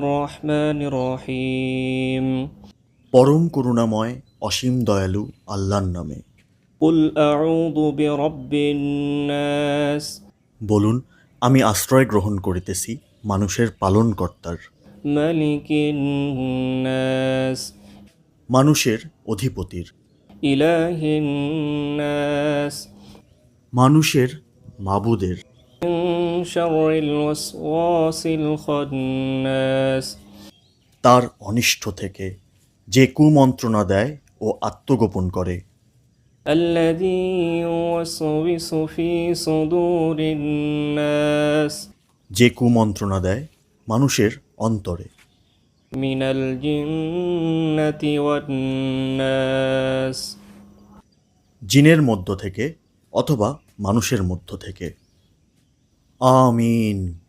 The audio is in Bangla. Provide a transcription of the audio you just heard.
الرحمن الرحيم পরম করুণাময় অসীম দয়ালু আল্লাহর নামে। قل أعوذ برب الناس বলুন, আমি আশ্রয় গ্রহণ করিতেছি মানুষের পালনকর্তার, ملك الناس মানুষের অধিপতির, إله الناس মানুষের মাবুদের, من شر الوسواس الخناس তার অনিষ্ট থেকে, যে কুমন্ত্রণা দেয় ও আত্মগোপন করে, الذي يوسوس في صدور الناس যে কুমন্ত্রণা দেয় মানুষের অন্তরে, من الجنة والناس জিনের মধ্য থেকে অথবা মানুষের মধ্য থেকে। আমিন।